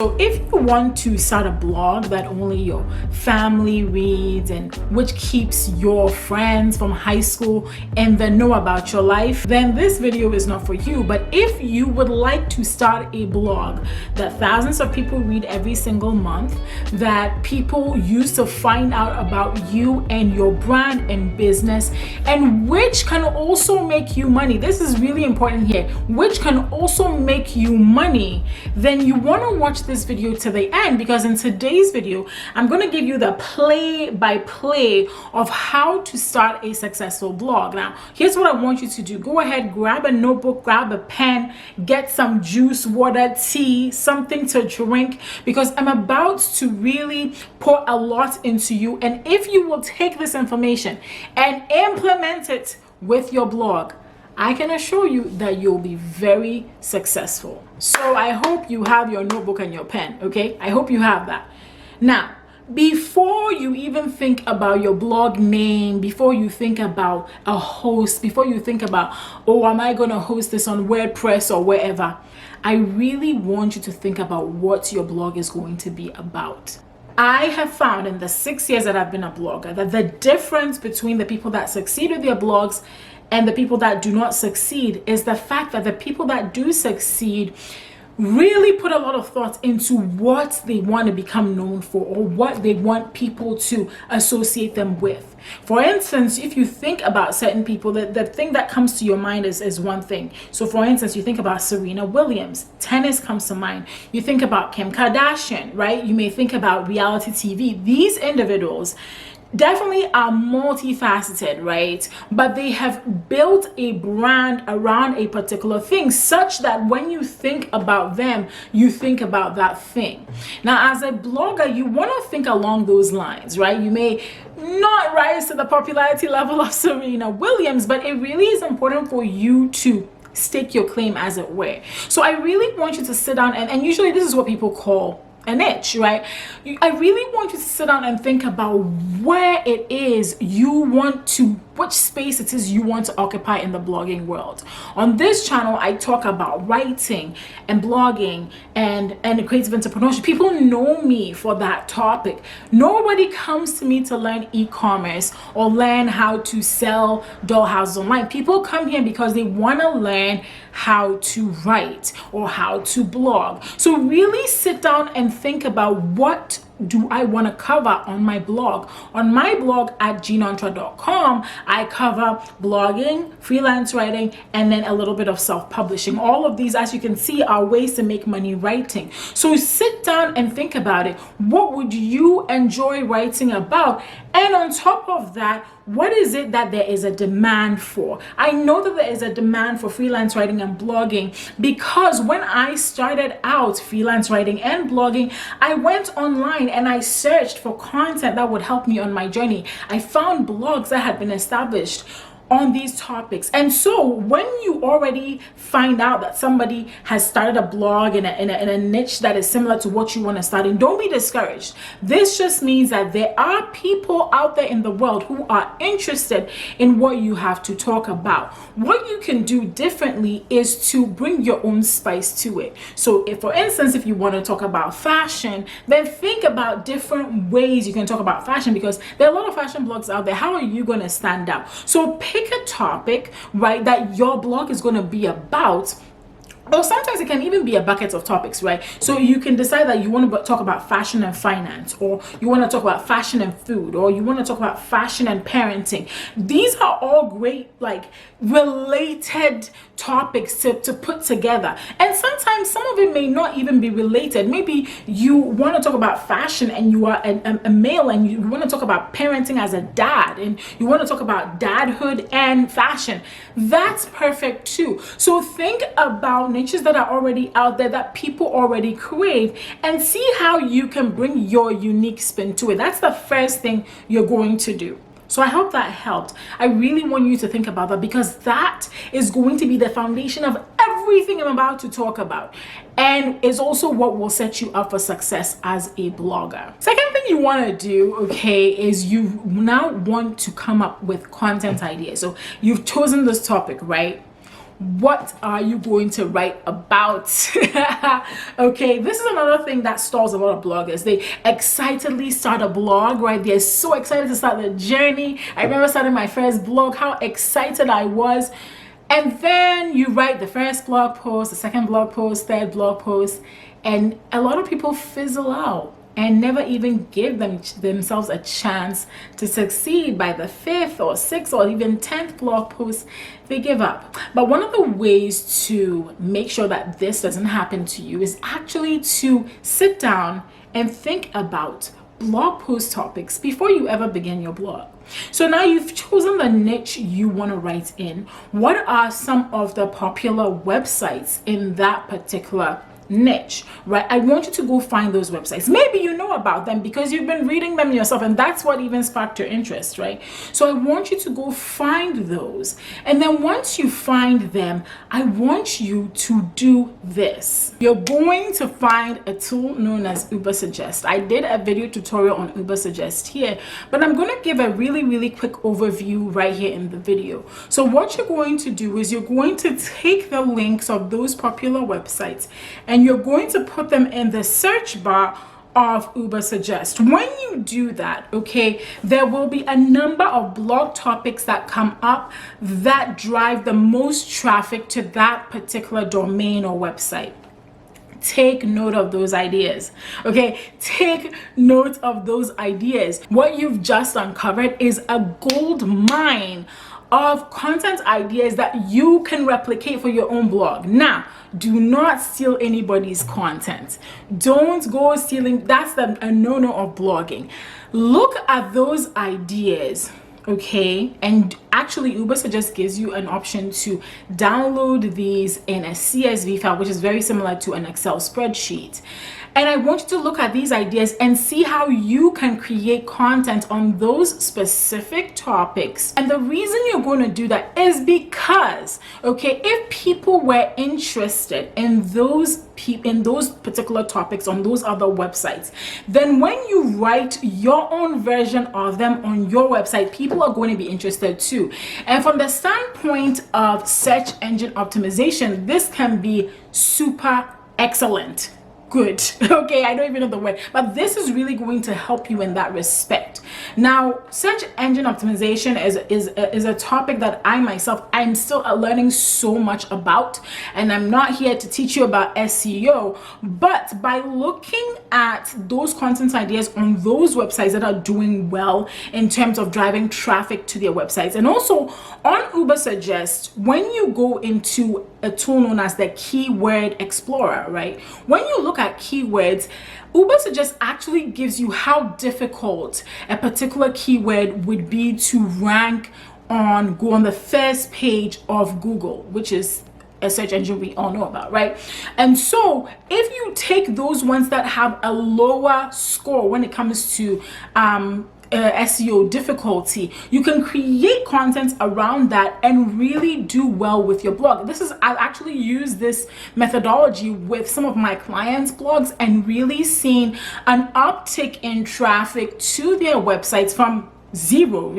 So if you want to start a blog that only your family reads and which keeps your friends from high school and then know about your life, then this video is not for you. But if you would like to start a blog that thousands of people read every single month, that people use to find out about you and your brand and business, and which can also make you money, this is really important here, which can also make you money, then you want to watch this video to the end, because in today's video I'm going to give you the play-by-play of how to start a successful blog. Now here's what I want you to do. Go ahead, grab a notebook, grab a pen, get some juice, water, tea, something to drink, because I'm about to really pour a lot into you. And if you will take this information and implement it with your blog, I can assure you that you'll be very successful. So I hope you have your notebook and your pen, okay? I hope you have that. Now, before you even think about your blog name, before you think about a host, before you think about, oh, am I going to host this on WordPress or wherever, I really want you to think about what your blog is going to be about. I have found in the 6 years that I've been a blogger that the difference between the people that succeed with their blogs and the people that do not succeed is the fact that the people that do succeed really put a lot of thought into what they want to become known for, or what they want people to associate them with. For instance, if you think about certain people, the thing that comes to your mind is one thing. So for instance, you think about Serena Williams, tennis comes to mind. You think about Kim Kardashian, right? You may think about reality TV. These individuals definitely are multifaceted, right? But they have built a brand around a particular thing, such that when you think about them, you think about that thing. Now, as a blogger, you want to think along those lines, right? You may not rise to the popularity level of Serena Williams, but it really is important for you to stake your claim, as it were. So I really want you to sit down, and usually this is what people call a niche, right? I really want you to sit down and think about where it is you want to, which space it is you want to occupy in the blogging world. On this channel, I talk about writing and blogging and creative entrepreneurship. People know me for that topic. Nobody comes to me to learn e-commerce or learn how to sell dollhouses online. People come here because they want to learn how to write or how to blog. So really sit down and think about, what do I want to cover on my blog? On my blog at gnontra.com, I cover blogging, freelance writing, and then a little bit of self-publishing. All of these, as you can see, are ways to make money writing. So sit down and think about it. What would you enjoy writing about? And on top of that, what is it that there is a demand for? I know that there is a demand for freelance writing and blogging, because when I started out freelance writing and blogging, I went online and I searched for content that would help me on my journey. I found blogs that had been established on these topics. And so when you already find out that somebody has started a blog in a niche that is similar to what you want to start in, don't be discouraged. This just means that there are people out there in the world who are interested in what you have to talk about. What you can do differently is to bring your own spice to it. So if, for instance, if you want to talk about fashion, then think about different ways you can talk about fashion, because there are a lot of fashion blogs out there. How are you going to stand out? So pick a topic, right, that your blog is going to be about. Or sometimes it can even be a bucket of topics, right? So you can decide that you want to talk about fashion and finance, or you want to talk about fashion and food, or you want to talk about fashion and parenting. These are all great, like, related topics to put together. And sometimes some of it may not even be related. Maybe you want to talk about fashion and you are a male, and you want to talk about parenting as a dad, and you want to talk about dadhood and fashion. That's perfect too. So think about niches that are already out there that people already crave, and see how you can bring your unique spin to it. That's the first thing you're going to do. So I hope that helped. I really want you to think about that, because that is going to be the foundation of everything I'm about to talk about, and is also what will set you up for success as a blogger. Second thing you want to do, okay, is you now want to come up with content ideas. So you've chosen this topic, right? what are you going to write about? Okay, this is another thing that stalls a lot of bloggers. They excitedly start a blog, right? They're so excited to start the journey. I remember starting my first blog, how excited I was. And then you write the first blog post, the second blog post, third blog post, and a lot of people fizzle out and never even give themselves a chance to succeed. By the 5th or 6th or even 10th blog post, they give up. But one of the ways to make sure that this doesn't happen to you is actually to sit down and think about blog post topics before you ever begin your blog. So now you've chosen the niche you want to write in. What are some of the popular websites in that particular niche, right? I want you to go find those websites. Maybe you know about them because you've been reading them yourself, and that's what even sparked your interest, right? So I want you to go find those, and then once you find them, I want you to do this. You're going to find a tool known as Ubersuggest. I did a video tutorial on Ubersuggest here, but I'm going to give a really quick overview right here in the video. So what you're going to do is you're going to take the links of those popular websites and you're going to put them in the search bar of Ubersuggest. When you do that, okay, there will be a number of blog topics that come up that drive the most traffic to that particular domain or website. Take note of those ideas, okay? Take note of those ideas. What you've just uncovered is a gold mine of content ideas that you can replicate for your own blog. Now, do not steal anybody's content. Don't go stealing. That's a no-no of blogging. Look at those ideas, okay? And actually, Ubersuggest gives you an option to download these in a CSV file, which is very similar to an Excel spreadsheet. And I want you to look at these ideas and see how you can create content on those specific topics. And the reason you're going to do that is because, okay, if people were interested in those particular topics on those other websites, then when you write your own version of them on your website, people are going to be interested too. And from the standpoint of search engine optimization, this can be super excellent. Good. Okay, I don't even know the word, but this is really going to help you in that respect. Now, search engine optimization is a topic that I'm still learning so much about, and I'm not here to teach you about SEO, but by looking at those content ideas on those websites that are doing well in terms of driving traffic to their websites, and also on Ubersuggest, when you go into a tool known as the Keyword Explorer, right? When you look at keywords, Ubersuggest actually gives you how difficult a particular keyword would be to rank go on the first page of Google, which is a search engine we all know about, right? And so if you take those ones that have a lower score when it comes to SEO difficulty, you can create content around that and really do well with your blog. I've actually used this methodology with some of my clients' blogs and really seen an uptick in traffic to their websites from zero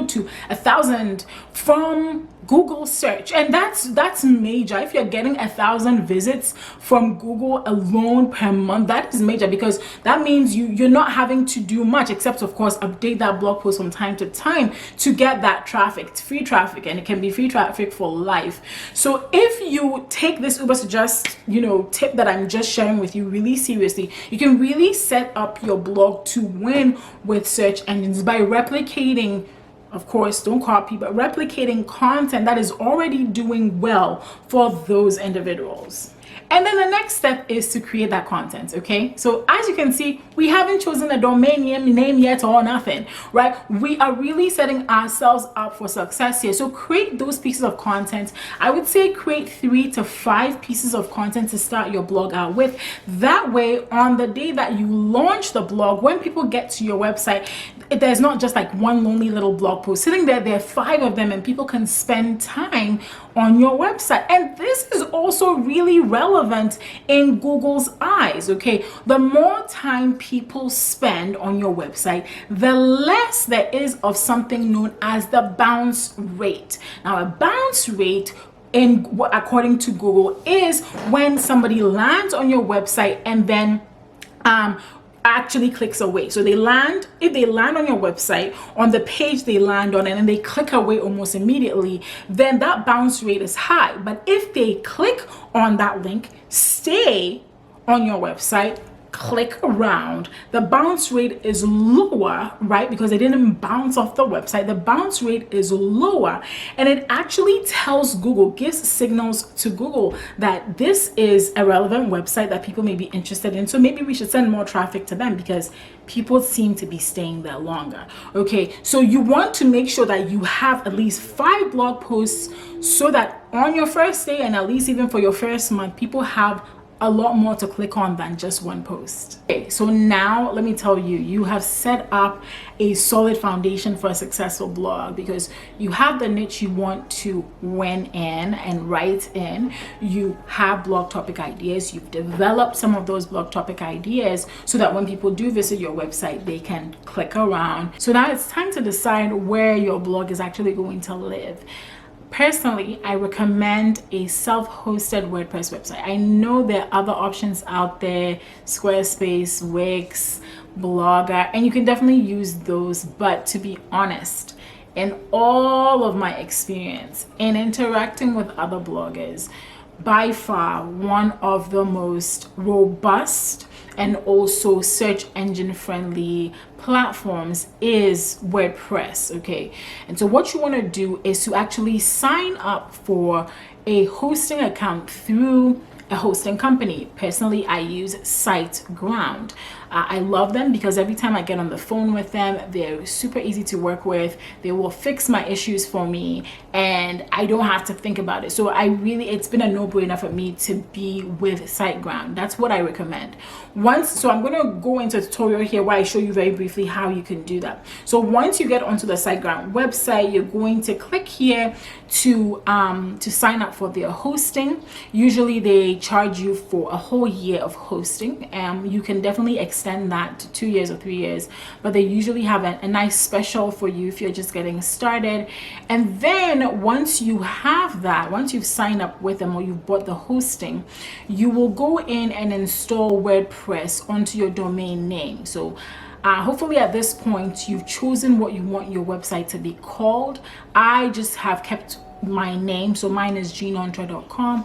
to 1,000 from Google search. And that's major. If you're getting 1,000 visits from Google alone per month, that is major, because that means you're not having to do much except, of course, update that blog post from time to time to get that traffic. It's free traffic, and it can be free traffic for life. So if you take this Ubersuggest, tip that I'm just sharing with you really seriously, you can really set up your blog to win with search engines by replicating, of course, don't copy, but replicating content that is already doing well for those individuals. And then the next step is to create that content, okay? So as you can see, we haven't chosen a domain name yet or nothing, right? We are really setting ourselves up for success here. So create those pieces of content. I would say create 3 to 5 pieces of content to start your blog out with. That way, on the day that you launch the blog, when people get to your website, there's not just like one lonely little blog post sitting there. There are 5 of them, and people can spend time on your website. And this is also really relevant in Google's eyes, okay? The more time people spend on your website, the less there is of something known as the bounce rate. Now, a bounce rate according to Google is when somebody lands on your website and then actually clicks away. So if they land on your website, on the page they land on, and then they click away almost immediately, then that bounce rate is high. But if they click on that link, stay on your website, click around, the bounce rate is lower, right? Because they didn't bounce off the website. The bounce rate is lower, and it actually tells Google, gives signals to Google that this is a relevant website that people may be interested in. So maybe we should send more traffic to them because people seem to be staying there longer. Okay, so you want to make sure that you have at least 5 blog posts so that on your first day, and at least even for your first month, people have a lot more to click on than just one post. Okay, so now let me tell you, you have set up a solid foundation for a successful blog because you have the niche you want to win in and write in. You have blog topic ideas. You've developed some of those blog topic ideas so that when people do visit your website, they can click around. So now it's time to decide where your blog is actually going to live. Personally, I recommend a self-hosted WordPress website. I know there are other options out there, Squarespace, Wix, Blogger, and you can definitely use those. But to be honest, in all of my experience in interacting with other bloggers, by far one of the most robust and also search engine friendly platforms is WordPress. Okay, and so what you want to do is to actually sign up for a hosting account through a hosting company. Personally, I use SiteGround. I love them because every time I get on the phone with them, they're super easy to work with. They will fix my issues for me and I don't have to think about it. So it's been a no-brainer for me to be with SiteGround. That's what I recommend. So I'm going to go into a tutorial here where I show you very briefly how you can do that. So once you get onto the SiteGround website, you're going to click here to sign up for their hosting. Usually they charge you for a whole year of hosting. You can definitely extend that to 2 years or 3 years, but they usually have a nice special for you if you're just getting started. And then once you have that, once you've signed up with them or you've bought the hosting, you will go in and install WordPress onto your domain name. So hopefully at this point you've chosen what you want your website to be called. I just have kept my name, so mine is gnontra.com.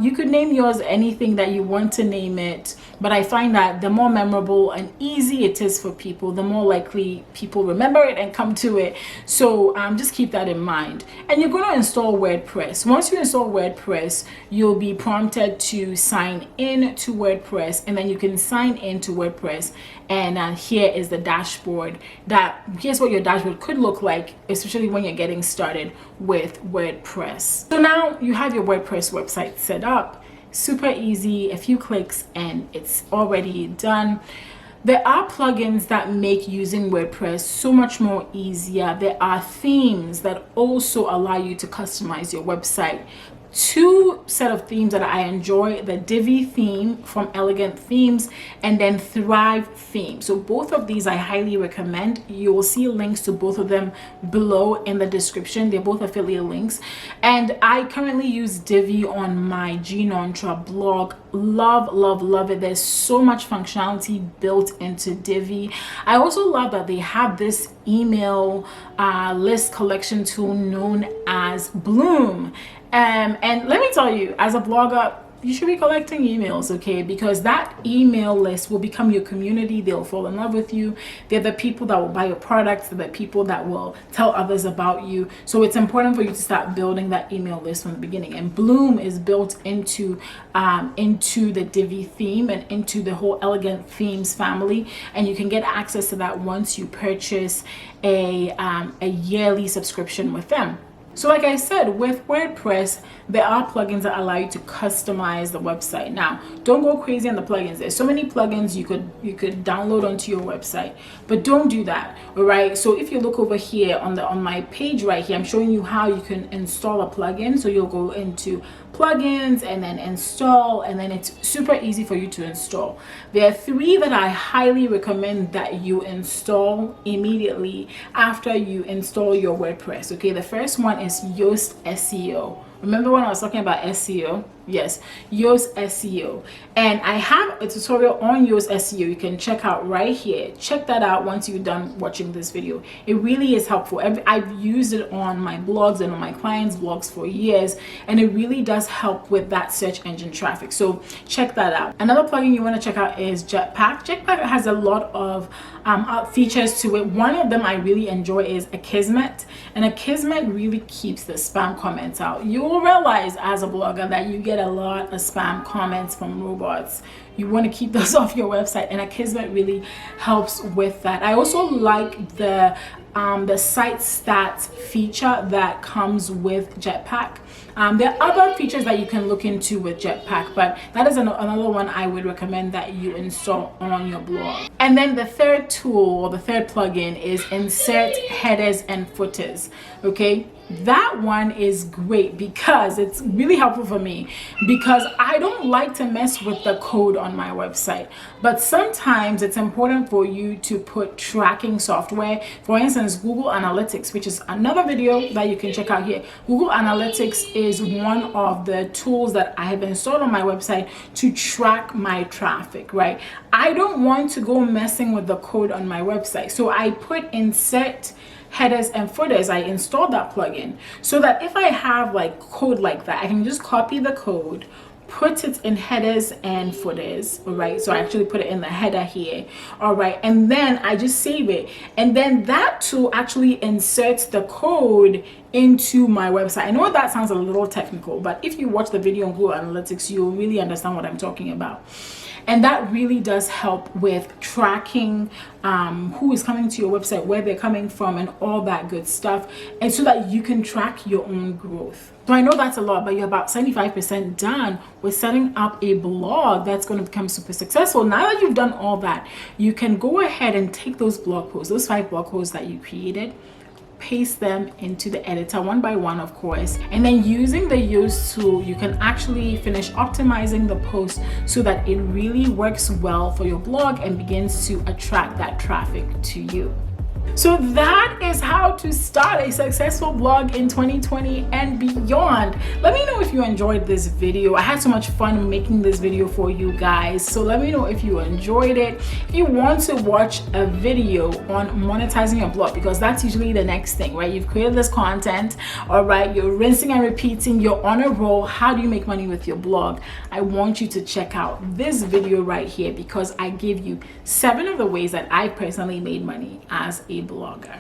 You could name yours anything that you want to name it, but I find that the more memorable and easy it is for people, the more likely people remember it and come to it. So just keep that in mind. And you're going to install WordPress. Once you install WordPress, you'll be prompted to sign in to WordPress, and then you can sign in to WordPress, and here is the dashboard. Here's what your dashboard could look like, especially when you're getting started with WordPress. So now you have your WordPress website set up. Super easy, a few clicks and it's already done. There are plugins that make using WordPress so much more easier. There are themes that also allow you to customize your website. 2 set of themes that I enjoy: the Divi theme from Elegant Themes and then Thrive theme. So both of these I highly recommend. You will see links to both of them below in the description. They're both affiliate links, and I currently use Divi on my gnontra blog. Love it. There's so much functionality built into Divi. I also love that they have this email list collection tool known as Bloom. And let me tell you, as a blogger, you should be collecting emails, okay? Because that email list will become your community. They'll fall in love with you. They're the people that will buy your products. They're the people that will tell others about you. So it's important for you to start building that email list from the beginning. And Bloom is built into the Divi theme and into the whole Elegant Themes family. And you can get access to that once you purchase a yearly subscription with them. So like I said, with WordPress, there are plugins that allow you to customize the website. Now, don't go crazy on the plugins. There's so many plugins you could download onto your website, but don't do that. All right. So if you look over here on my page right here, I'm showing you how you can install a plugin. So you'll go into plugins and then install, and then it's super easy for you to install. There are 3 that I highly recommend that you install immediately after you install your WordPress. Okay, the first one is Yoast SEO. Remember when I was talking about SEO? Yes, Yoast SEO. And I have a tutorial on Yoast SEO you can check out right here. Check that out once you're done watching this video. It really is helpful. I've used it on my blogs and on my clients' blogs for years, and it really does help with that search engine traffic. So check that out. Another plugin you want to check out is Jetpack. Jetpack has a lot of features to it. One of them I really enjoy is Akismet, and Akismet really keeps the spam comments out. You will realize as a blogger that you get a lot of spam comments from robots. You want to keep those off your website, and Akismet really helps with that. I also like the site stats feature that comes with Jetpack. There are other features that you can look into with Jetpack, but that is another one I would recommend that you install on your blog. And then the third tool, or the third plugin, is Insert Headers and Footers. Okay, that one is great because it's really helpful for me, because I don't like to mess with the code on my website, but sometimes it's important for you to put tracking software. For instance, Google Analytics, which is another video that you can check out here. Google Analytics is one of the tools that I have installed on my website to track my traffic, right? I don't want to go messing with the code on my website, so I put Insert Headers and Footers. I installed that plugin so that if I have like code like that, I can just copy the code, put it in headers and footers. All right, so I actually put it in the header here. All right, and then I just save it, and then that tool actually inserts the code into my website. I know that sounds a little technical, but if you watch the video on Google Analytics, you'll really understand what I'm talking about. And that really does help with tracking who is coming to your website, where they're coming from, and all that good stuff, and so that you can track your own growth. So I know that's a lot, but you're about 75% done with setting up a blog that's going to become super successful. Now that you've done all that, you can go ahead and take those blog posts, those 5 blog posts that you created, paste them into the editor one by one, of course, and then using the Yoast tool, you can actually finish optimizing the post so that it really works well for your blog and begins to attract that traffic to you. So that is how to start a successful blog in 2020 and beyond. Let me know if you enjoyed this video. I had so much fun making this video for you guys. So let me know if you enjoyed it. If you want to watch a video on monetizing your blog, because that's usually the next thing, right? You've created this content, all right, you're rinsing and repeating, you're on a roll. How do you make money with your blog? I want you to check out this video right here, because I give you 7 of the ways that I personally made money as a blogger.